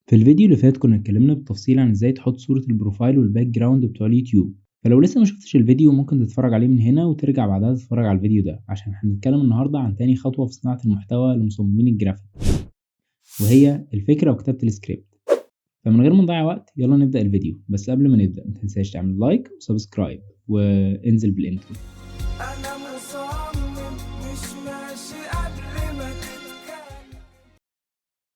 في الفيديو اللي فات كنا اتكلمنا بالتفصيل عن ازاي تحط صورة البروفايل والباك جراوند بتوع اليوتيوب. فلو لسه ما شفتش الفيديو ممكن تتفرج عليه من هنا وترجع بعدها تتفرج على الفيديو ده، عشان هنتكلم النهاردة عن تاني خطوة في صناعة المحتوى لمصممين الجرافيك، وهي الفكرة وكتابة السكريبت. فمن غير ما نضيع وقت يلا نبدأ الفيديو، بس قبل ما نبدأ متنساش تعمل لايك وسبسكرايب وانزل بالانترو. أنا مصمم مش ماشي قبل ما تتكلم.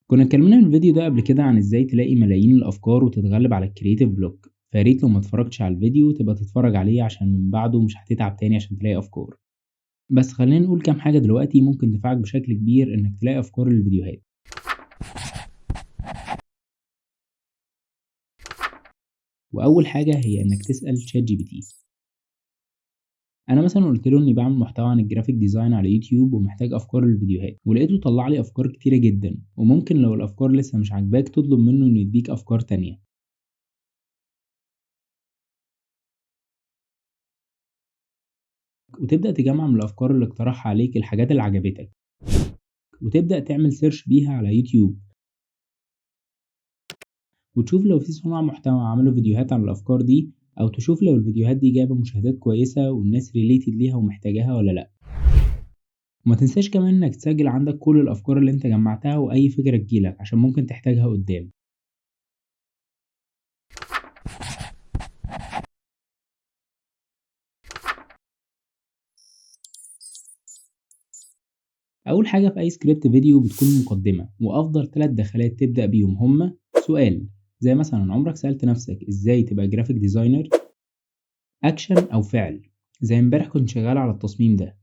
كنا اتكلمنا في الفيديو ده قبل كده عن ازاي تلاقي ملايين الافكار وتتغلب على الكرييتيف بلوك، فياريت لو ما اتفرجتش على الفيديو تبقى تتفرج عليه عشان من بعده مش هتتعب تاني عشان تلاقي افكار. بس خلينا نقول كام حاجة دلوقتي ممكن تنفعك بشكل كبير انك تلاقي افكار للفيديوهات. واول حاجة هي انك تسأل شات جي بي تي. انا مثلا قلت له اني بعمل محتوى عن الجرافيك ديزاين على يوتيوب ومحتاج افكار للفيديوهات، ولقيته طلع لي افكار كتيرة جدا، وممكن لو الافكار لسه مش عاجباك تطلب منه انه يديك افكار تانية. وتبدأ تجمع من الافكار اللي اقترحها عليك الحاجات اللي عجبتك، وتبدأ تعمل سيرش بيها على يوتيوب، وتشوف لو في صناع محتوى عملوا فيديوهات عن الأفكار دي، أو تشوف لو الفيديوهات دي جايبة مشاهدات كويسة والناس ريليتد ليها ومحتاجاها ولا لأ. وما تنساش كمان إنك تسجل عندك كل الأفكار اللي أنت جمعتها وأي فكرة تجيلك عشان ممكن تحتاجها قدام. أول حاجة في أي سكريبت فيديو بتكون مقدمة، وأفضل 3 دخلات تبدأ بيهم هما سؤال زي مثلا عمرك سألت نفسك إزاي تبقى جرافيك ديزاينر؟ أكشن أو فعل زي امبارح كنت شغال على التصميم ده.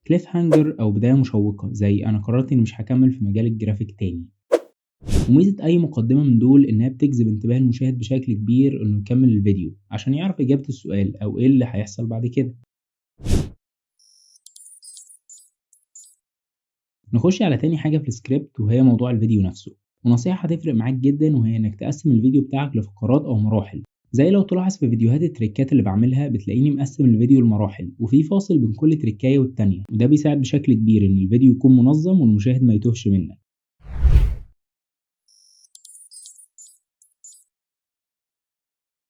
كليف هانجر أو بداية مشوقة زي أنا قررت إني مش هكمل في مجال الجرافيك تاني. وميزة أي مقدمة من دول إنها بتجذب انتباه المشاهد بشكل كبير إنه يكمل الفيديو عشان يعرف إجابة السؤال أو إيه اللي هيحصل بعد كده. نخش على تاني حاجة في السكريبت وهي موضوع الفيديو نفسه، ونصيحة هتفرق معاك جدا وهي إنك تقسم الفيديو بتاعك لفقرات أو مراحل. زي لو تلاحظ في فيديوهات التريكات اللي بعملها بتلاقيني مقسم الفيديو لمراحل وفي فاصل بين كل تريكاية والتانية، وده بيساعد بشكل كبير إن الفيديو يكون منظم والمشاهد ما يتوهش منك.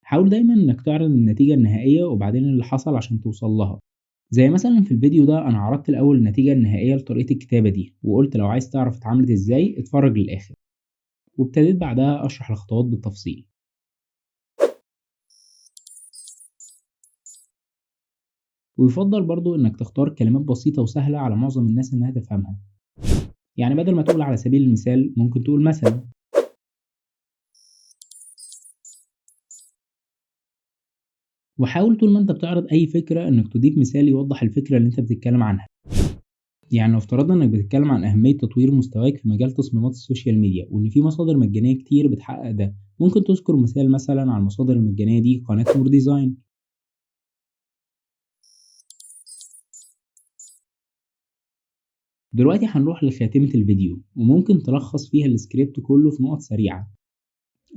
حاول دايما إنك تعرض النتيجة النهائية وبعدين اللي حصل عشان توصل لها. زي مثلا في الفيديو ده أنا عرضت الأول النتيجة النهائية لطريقة الكتابة دي، وقلت لو عايز تعرف اتعملت ازاي اتفرج للآخر، وابتديت بعدها أشرح الخطوات بالتفصيل. ويفضل برضو إنك تختار كلمات بسيطة وسهلة على معظم الناس إنها تفهمها، يعني بدل ما تقول على سبيل المثال ممكن تقول مثلا. وحاول طول ما انت بتعرض أي فكرة إنك تضيف مثال يوضح الفكرة اللي انت بتتكلم عنها. يعني لو افترضنا إنك بتتكلم عن أهمية تطوير مستواك في مجال تصميمات السوشيال ميديا وإن في مصادر مجانية كتير بتحقق ده، ممكن تذكر مثال مثلا على المصادر المجانية دي قناة نور ديزاين. دلوقتي هنروح لخاتمة الفيديو وممكن تلخص فيها السكريبت كله في نقط سريعة.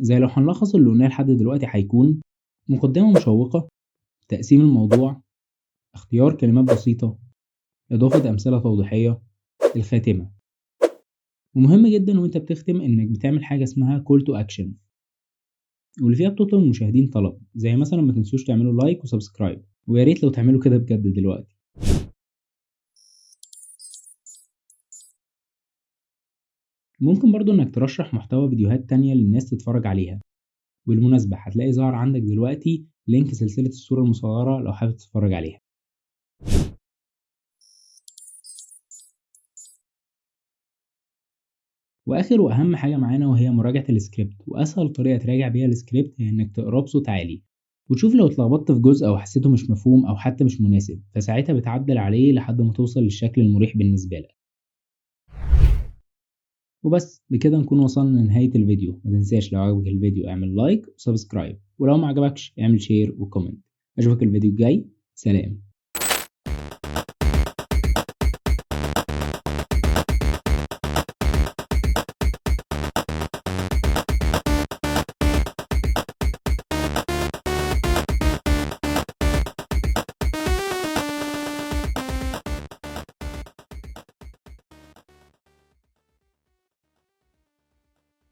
زي لو هنلخص اللي قلناه لحد دلوقتي هيكون مقدمة مشوقة، تقسيم الموضوع، اختيار كلمات بسيطة، إضافة أمثلة توضيحية، الخاتمة. ومهم جدا وانت بتختم انك بتعمل حاجة اسمها call to action، واللي فيها بتطلب من المشاهدين طلب زي مثلا ما تنسوش تعملوا لايك وسبسكرايب، ويا ريت لو تعملوا كده بجد دلوقتي. ممكن برضو انك ترشح محتوى فيديوهات تانية للناس تتفرج عليها. بالمناسبة هتلاقي ظهر عندك دلوقتي لينك سلسلة الصورة المصغرة لو حابب تتفرج عليها. واخر واهم حاجة معانا وهي مراجعة السكريبت، واسهل طريقة تراجع بيها السكريبت هي انك تقراه بصوت عالي وتشوف لو اتلخبطت في جزء او حسيته مش مفهوم او حتى مش مناسب، فساعتها بتعدل عليه لحد ما توصل للشكل المريح بالنسبة لك. وبس بكده نكون وصلنا لنهاية الفيديو. ما تنساش لو عجبك الفيديو اعمل لايك وسبسكرايب، ولو ما عجبكش اعمل شير وكومنت. اشوفك الفيديو الجاي، سلام.